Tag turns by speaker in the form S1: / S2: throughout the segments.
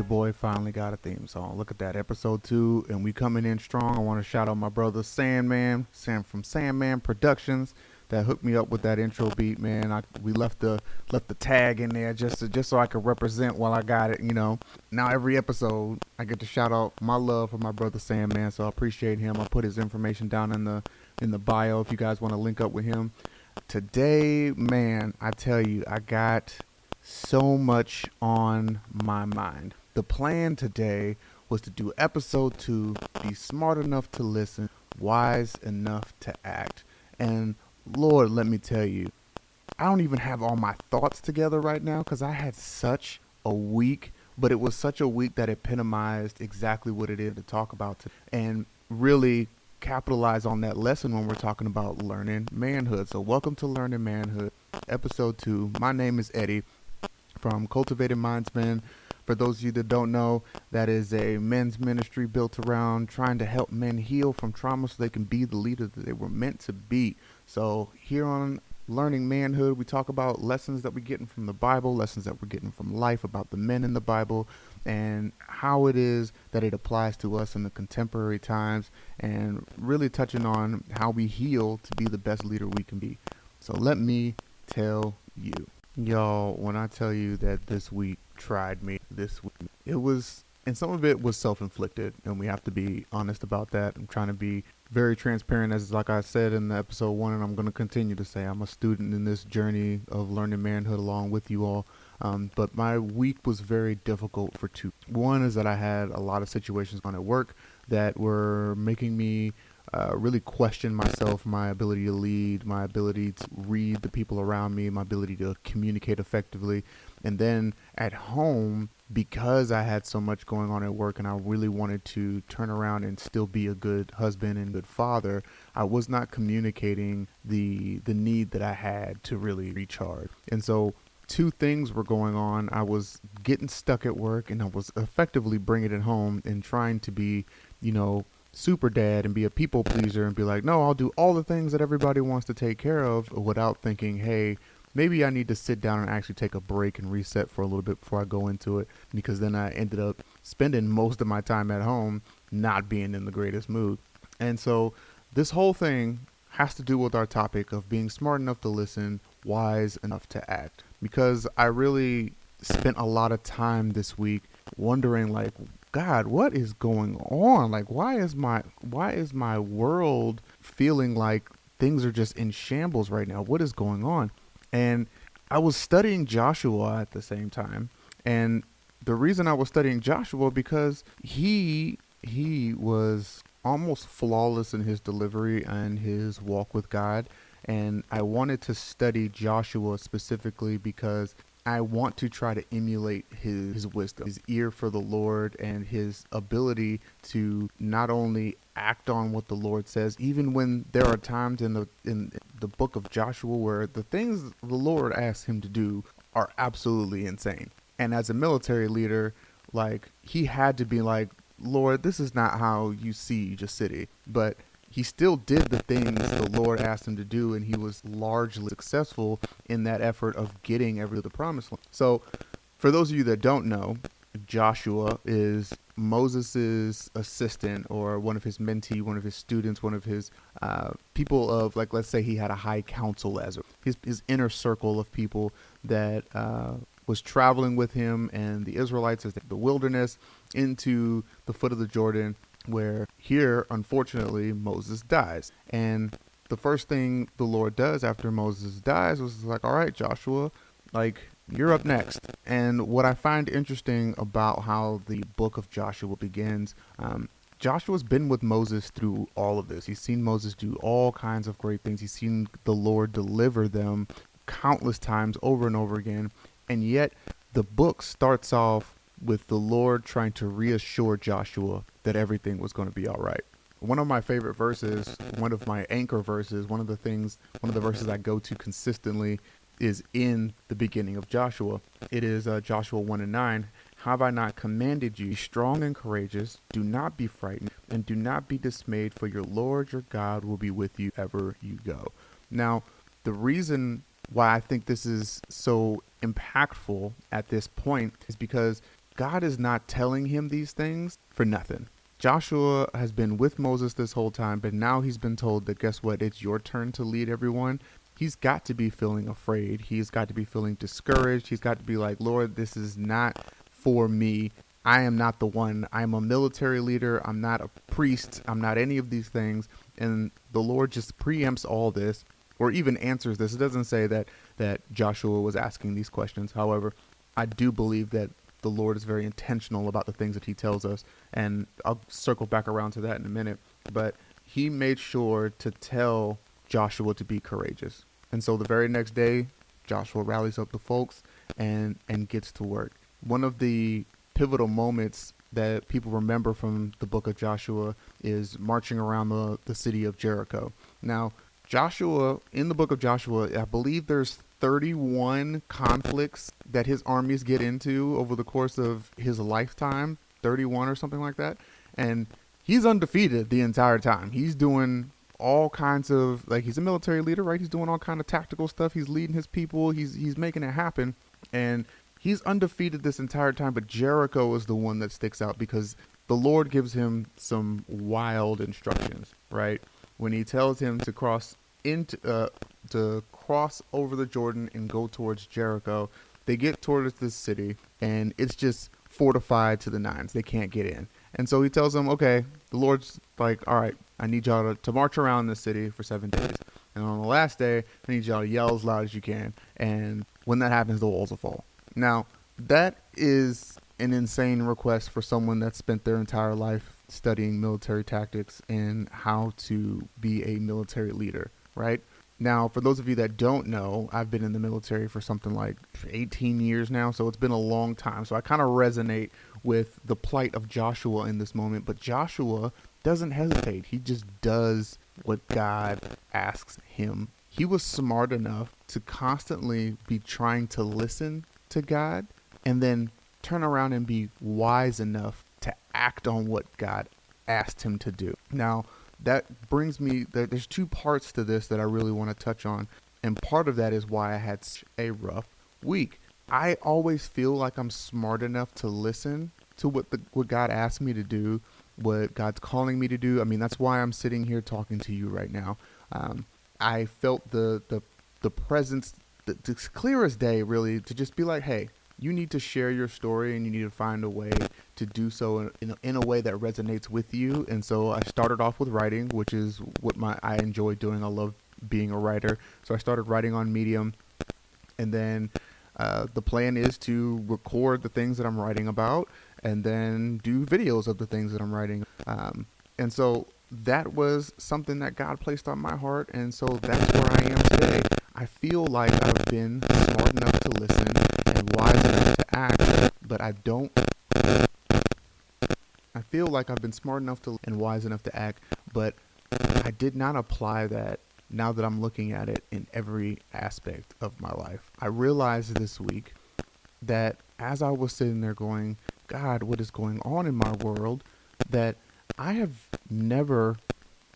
S1: your boy finally got a theme song. Look at that, episode 2, and we coming in strong. I want to shout out my brother Sam from Sandman Productions, that hooked me up with that intro beat, man. We left the tag in there just so I could represent while I got it. Now every episode I get to shout out my love for my brother Sandman, so I appreciate him. I'll put his information down in the bio if you guys want to link up with him. Today, man, I tell you, I got so much on my mind. The plan today was to do episode 2, be smart enough to listen, wise enough to act. And Lord, let me tell you, I don't even have all my thoughts together right now because I had such a week, but it was such a week that epitomized exactly what it is to talk about today, and really capitalize on that lesson when we're talking about learning manhood. So welcome to Learning Manhood, episode 2. My name is Eddie from Cultivated Minds Men. For those of you that don't know, that is a men's ministry built around trying to help men heal from trauma so they can be the leader that they were meant to be. So here on Learning Manhood, we talk about lessons that we're getting from the Bible, lessons that we're getting from life, about the men in the Bible, and how it is that it applies to us in the contemporary times, and really touching on how we heal to be the best leader we can be. So let me tell you. Y'all, when I tell you that this week tried me, it was, and some of it was self-inflicted, and we have to be honest about that. I'm trying to be very transparent, as like I said in the episode 1, and I'm going to continue to say I'm a student in this journey of learning manhood along with you all. But my week was very difficult for two. One is that I had a lot of situations on at work that were making me really question myself, my ability to lead, my ability to read the people around me, my ability to communicate effectively. And then at home, because I had so much going on at work and I really wanted to turn around and still be a good husband and good father, I was not communicating the need that I had to really recharge. And so two things were going on. I was getting stuck at work, and I was effectively bringing it home and trying to be, super dad and be a people pleaser and be like, no, I'll do all the things that everybody wants to take care of, without thinking, hey, maybe I need to sit down and actually take a break and reset for a little bit before I go into it, because then I ended up spending most of my time at home not being in the greatest mood. And so this whole thing has to do with our topic of being smart enough to listen, wise enough to act, because I really spent a lot of time this week wondering, like, God, what is going on? Like, why is my world feeling like things are just in shambles right now? What is going on? And I was studying Joshua at the same time. And the reason I was studying Joshua, because he was almost flawless in his delivery and his walk with God. And I wanted to study Joshua specifically because I want to try to emulate his wisdom, his ear for the Lord, and his ability to not only act on what the Lord says, even when there are times in the book of Joshua where the things the Lord asks him to do are absolutely insane. And as a military leader, like, he had to be like, Lord, this is not how you siege a city. But he still did the things the Lord asked him to do, and he was largely successful in that effort of getting to the promised land. So for those of you that don't know, Joshua is Moses's assistant, or one of his mentee, one of his students, one of his people of, like, let's say he had a high council as his inner circle of people that was traveling with him and the Israelites as the wilderness into the foot of the Jordan, where here, unfortunately, Moses dies. And the first thing the Lord does after Moses dies was like, all right, Joshua, like, you're up next. And what I find interesting about how the book of Joshua begins, Joshua's been with Moses through all of this. He's seen Moses do all kinds of great things. He's seen the Lord deliver them countless times over and over again. And yet the book starts off with the Lord trying to reassure Joshua that everything was going to be all right. One of my favorite verses, one of my anchor verses, one of the verses I go to consistently is in the beginning of Joshua. It is Joshua 1:9. Have I not commanded you, be strong and courageous, do not be frightened, and do not be dismayed, for your Lord your God will be with you wherever you go. Now, the reason why I think this is so impactful at this point is because God is not telling him these things for nothing. Joshua has been with Moses this whole time, but now he's been told that, guess what? It's your turn to lead everyone. He's got to be feeling afraid. He's got to be feeling discouraged. He's got to be like, Lord, this is not for me. I am not the one. I'm a military leader. I'm not a priest. I'm not any of these things. And the Lord just preempts all this, or even answers this. It doesn't say that Joshua was asking these questions. However, I do believe that the Lord is very intentional about the things that he tells us. And I'll circle back around to that in a minute. But he made sure to tell Joshua to be courageous. And so the very next day, Joshua rallies up the folks and gets to work. One of the pivotal moments that people remember from the book of Joshua is marching around the city of Jericho. Now, Joshua, in the book of Joshua, I believe there's 31 conflicts that his armies get into over the course of his lifetime, 31 or something like that. And he's undefeated the entire time. He's doing all kinds of, like, he's a military leader, right? He's doing all kind of tactical stuff. He's leading his people. He's making it happen. And he's undefeated this entire time, but Jericho is the one that sticks out because the Lord gives him some wild instructions, right? When he tells him to cross over the Jordan and go towards Jericho, they get towards this city and it's just fortified to the nines. They can't get in. And so he tells them, okay, the Lord's like, all right, I need y'all to march around the city for 7 days. And on the last day, I need y'all to yell as loud as you can. And when that happens, the walls will fall. Now, that is an insane request for someone that spent their entire life studying military tactics and how to be a military leader, right? Now, for those of you that don't know, I've been in the military for something like 18 years now, so it's been a long time. So I kind of resonate with the plight of Joshua in this moment, but Joshua doesn't hesitate. He just does what God asks him. He was smart enough to constantly be trying to listen to God and then turn around and be wise enough to act on what God asked him to do. Now, that brings me, there's 2 parts to this that I really want to touch on. And part of that is why I had such a rough week. I always feel like I'm smart enough to listen to what God asked me to do, what God's calling me to do. I mean, that's why I'm sitting here talking to you right now. I felt the presence, the clear as day, really, to just be like, hey, you need to share your story and you need to find a way to do so in a way that resonates with you. And so I started off with writing, which is what I enjoy doing. I love being a writer. So I started writing on Medium. And then the plan is to record the things that I'm writing about and then do videos of the things that I'm writing. And so that was something that God placed on my heart. And so that's where I am today. I feel like I've been smart enough to listen and wise enough to act, but I feel like I've been smart enough and wise enough to act, but I did not apply that now that I'm looking at it in every aspect of my life. I realized this week that as I was sitting there going, God, what is going on in my world, that I have never,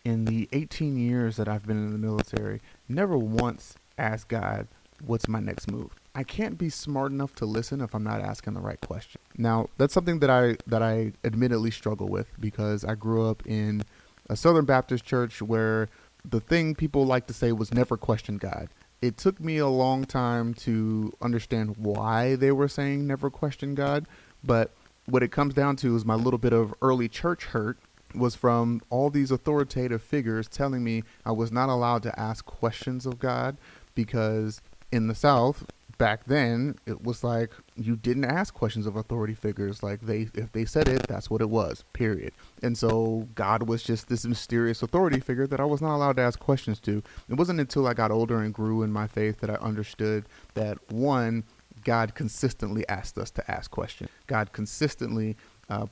S1: in the 18 years that I've been in the military, never once asked God, what's my next move? I can't be smart enough to listen if I'm not asking the right question. Now, that's something that I admittedly struggle with because I grew up in a Southern Baptist church where the thing people like to say was never question God. It took me a long time to understand why they were saying never question God, but what it comes down to is my little bit of early church hurt was from all these authoritative figures telling me I was not allowed to ask questions of God because in the South, back then, it was like you didn't ask questions of authority figures. Like if they said it, that's what it was, period. And so God was just this mysterious authority figure that I was not allowed to ask questions to. It wasn't until I got older and grew in my faith that I understood that, one, God consistently asked us to ask questions. God consistently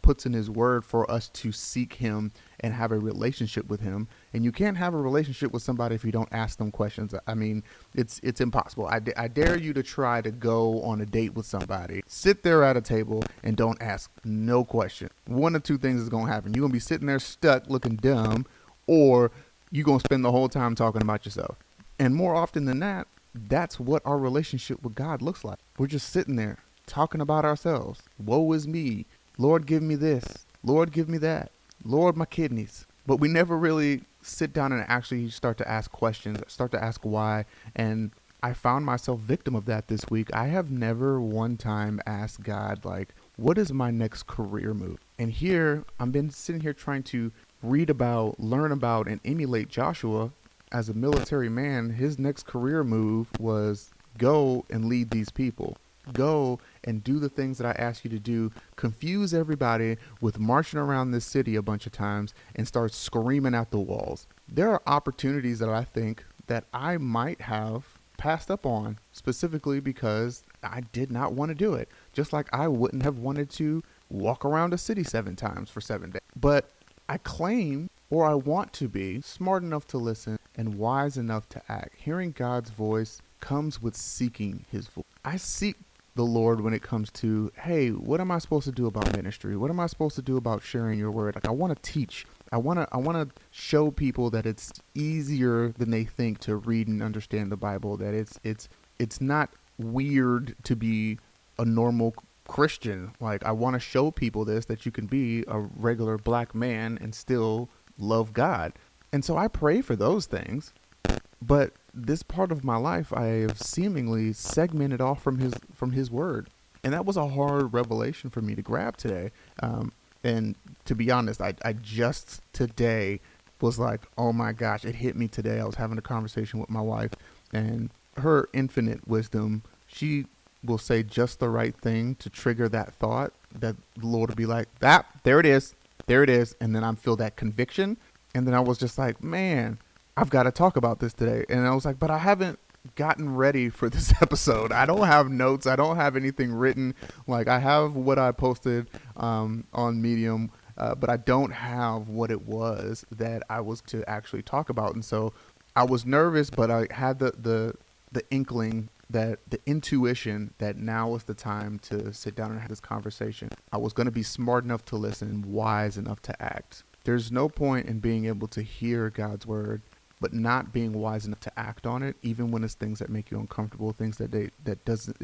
S1: puts in his word for us to seek him and have a relationship with him. And you can't have a relationship with somebody if you don't ask them questions. I mean, it's impossible. I dare you to try to go on a date with somebody, sit there at a table and don't ask no question. One of 2 things is going to happen. You're going to be sitting there stuck looking dumb, or you're going to spend the whole time talking about yourself. And more often than that, that's what our relationship with God looks like. We're just sitting there talking about ourselves. Woe is me. Lord, give me this. Lord, give me that. Lord, my kidneys. But we never really sit down and actually start to ask questions, start to ask why. And I found myself victim of that this week. I have never one time asked God, like, what is my next career move? And here, I've been sitting here trying to read about, learn about, and emulate Joshua as a military man. His next career move was go and lead these people. Go and do the things that I asked you to do. Confuse everybody with marching around this city a bunch of times and start screaming at the walls. There are opportunities that I think that I might have passed up on specifically because I did not want to do it. Just like I wouldn't have wanted to walk around a city 7 times for 7 days. But I claim, or I want to be, smart enough to listen and wise enough to act. Hearing God's voice comes with seeking his voice. I seek the Lord when it comes to, hey, what am I supposed to do about ministry? What am I supposed to do about sharing your word? Like, I want to teach. I want to show people that it's easier than they think to read and understand the Bible, that it's not weird to be a normal Christian. Like, I want to show people this, that you can be a regular black man and still love God. And so I pray for those things. But this part of my life, I have seemingly segmented off from his word. And that was a hard revelation for me to grab today. And to be honest, I just today was like, oh my gosh, it hit me today. I was having a conversation with my wife, and her infinite wisdom, she will say just the right thing to trigger that thought, that the Lord will be like, there it is. And then I feel that conviction. And then I was just like, man, I've got to talk about this today. And I was like, but I haven't gotten ready for this episode. I don't have notes. I don't have anything written. Like, I have what I posted on Medium, but I don't have what it was that I was to actually talk about. And so I was nervous, but I had the inkling, that the intuition that now was the time to sit down and have this conversation. I was going to be smart enough to listen and wise enough to act. There's no point in being able to hear God's word but not being wise enough to act on it, even when it's things that make you uncomfortable, things that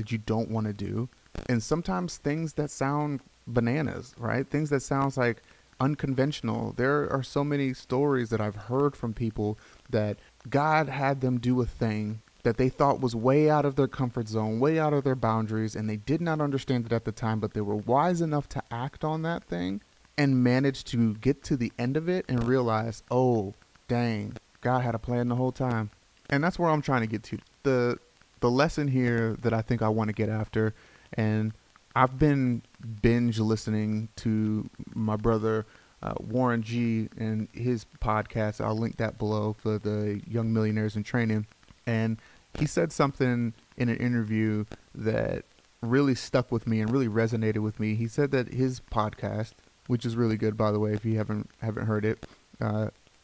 S1: you don't want to do. And sometimes things that sound bananas, right? Things that sounds like unconventional. There are so many stories that I've heard from people that God had them do a thing that they thought was way out of their comfort zone, way out of their boundaries, and they did not understand it at the time, but they were wise enough to act on that thing and managed to get to the end of it and realize, oh, dang, God had a plan the whole time. And that's where I'm trying to get to. The lesson here that I think I want to get after, and I've been binge listening to my brother Warren G and his podcast. I'll link that below for the Young Millionaires in Training. And he said something in an interview that really stuck with me and really resonated with me. He said that his podcast, which is really good, by the way, if you haven't heard it,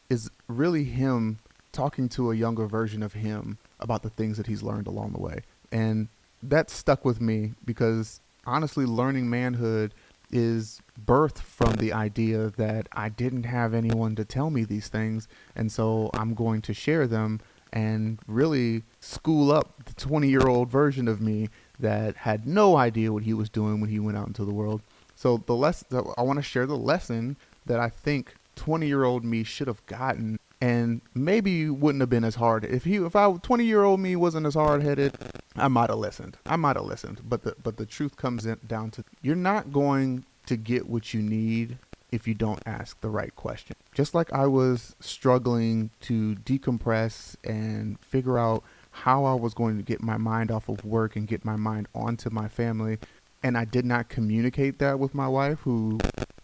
S1: is really him talking to a younger version of him about the things that he's learned along the way. And that stuck with me because honestly, learning manhood is birthed from the idea that I didn't have anyone to tell me these things. And so I'm going to share them and really school up the 20-year-old version of me that had no idea what he was doing when he went out into the world. So I want to share the lesson that I think 20-year-old me should have gotten, and maybe wouldn't have been as hard. If 20-year-old me wasn't as hard-headed, I might have listened. But the truth comes down to, you're not going to get what you need if you don't ask the right question. Just like I was struggling to decompress and figure out how I was going to get my mind off of work and get my mind onto my family, and I did not communicate that with my wife, who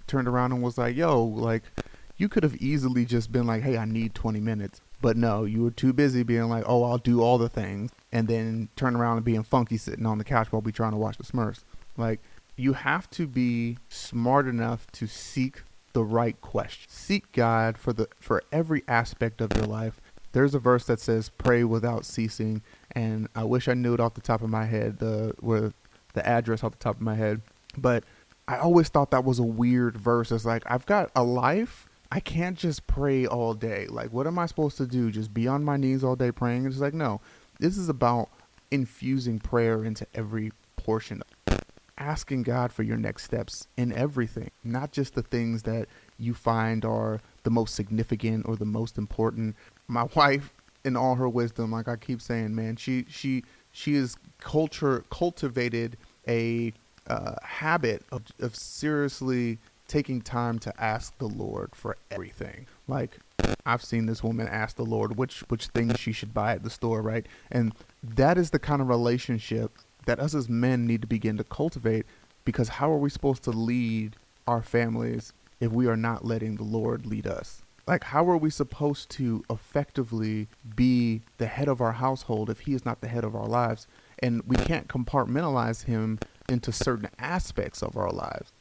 S1: turned around and was like, yo, like, you could have easily just been like, hey, I need 20 minutes. But no, you were too busy being like, oh, I'll do all the things, and then turn around and being funky sitting on the couch while we trying to watch the Smurfs. Like, you have to be smart enough to seek the right question. Seek God for every aspect of your life. There's a verse that says, pray without ceasing. And I wish I knew it off the top of my head, the address off the top of my head. But I always thought that was a weird verse. It's like, I've got a life. I can't just pray all day. Like, what am I supposed to do? Just be on my knees all day praying? It's like, no, this is about infusing prayer into every portion. asking God for your next steps in everything, not just the things that you find are the most significant or the most important. My wife, in all her wisdom, like I keep saying, man, she has cultivated a habit of seriously taking time to ask the Lord for everything. Like, I've seen this woman ask the Lord which things she should buy at the store, right? And that is the kind of relationship that us as men need to begin to cultivate, because how are we supposed to lead our families if we are not letting the Lord lead us? Like, how are we supposed to effectively be the head of our household if he is not the head of our lives? And we can't compartmentalize him into certain aspects of our lives.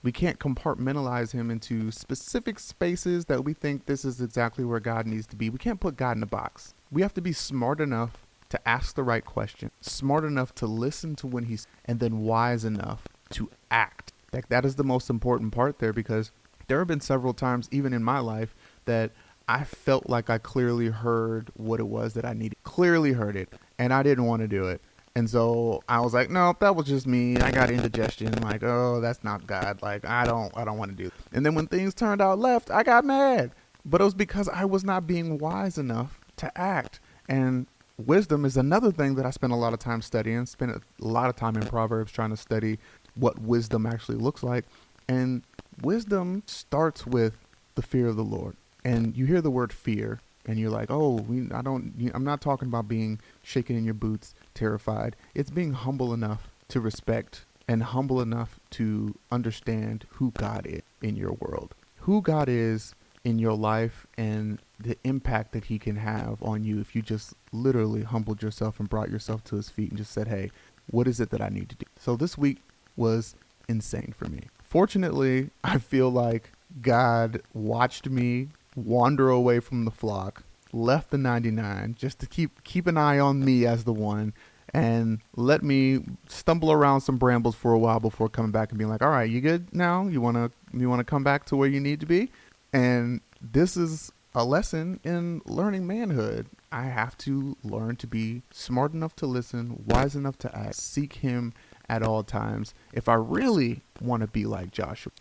S1: We can't compartmentalize him into specific spaces that we think this is exactly where God needs to be. We can't put God in a box. We have to be smart enough to ask the right question, smart enough to listen to when he's, and then wise enough to act. That is the most important part there, because there have been several times, even in my life, that I felt like I clearly heard what it was that I needed. Clearly heard it, and I didn't want to do it. And so I was like, no, that was just me. I got indigestion. Like, oh, that's not God. Like, I don't want to do it. And then when things turned out left, I got mad. But it was because I was not being wise enough to act. And wisdom is another thing that I spent a lot of time studying. Spent a lot of time in Proverbs trying to study what wisdom actually looks like. And wisdom starts with the fear of the Lord. And you hear the word fear, and you're like, oh, I'm not talking about being shaken in your boots, terrified. It's being humble enough to respect and humble enough to understand who God is in your world, who God is in your life, and the impact that he can have on you if you just literally humbled yourself and brought yourself to his feet and just said, hey, what is it that I need to do? So this week was insane for me. Fortunately, I feel like God watched me wander away from the flock, left the 99 just to keep an eye on me as the one, and let me stumble around some brambles for a while before coming back and being like, all right, you good now? You want to come back to where you need to be? And this is a lesson in learning manhood. I have to learn to be smart enough to listen, wise enough to act, seek him at all times. If I really want to be like Joshua,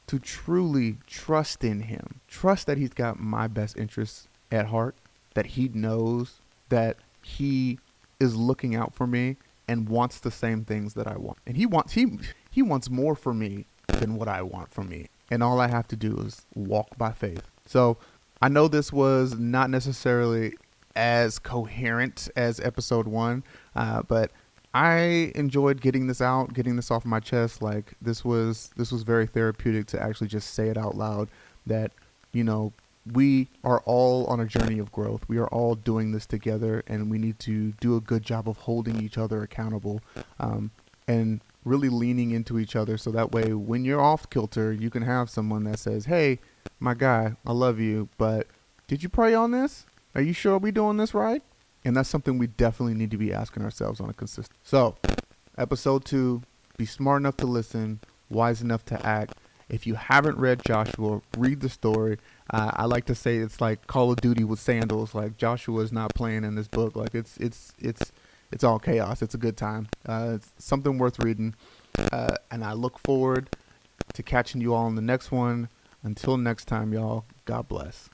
S1: to truly trust in him, trust that he's got my best interests at heart, that he knows that he is looking out for me and wants the same things that I want. And he wants more for me than what I want for me. And all I have to do is walk by faith. So I know this was not necessarily as coherent as episode 1, but I enjoyed getting this out, getting this off my chest. Like, this was very therapeutic to actually just say it out loud, that, you know, we are all on a journey of growth. We are all doing this together, and we need to do a good job of holding each other accountable, and really leaning into each other. So that way, when you're off kilter, you can have someone that says, hey, my guy, I love you, but did you pray on this? Are you sure we're doing this right? And that's something we definitely need to be asking ourselves on a consistent. So, episode 2, be smart enough to listen, wise enough to act. If you haven't read Joshua, read the story. I like to say it's like Call of Duty with sandals. Like, Joshua is not playing in this book. Like, it's all chaos. It's a good time. It's something worth reading. And I look forward to catching you all in the next one. Until next time, y'all, God bless.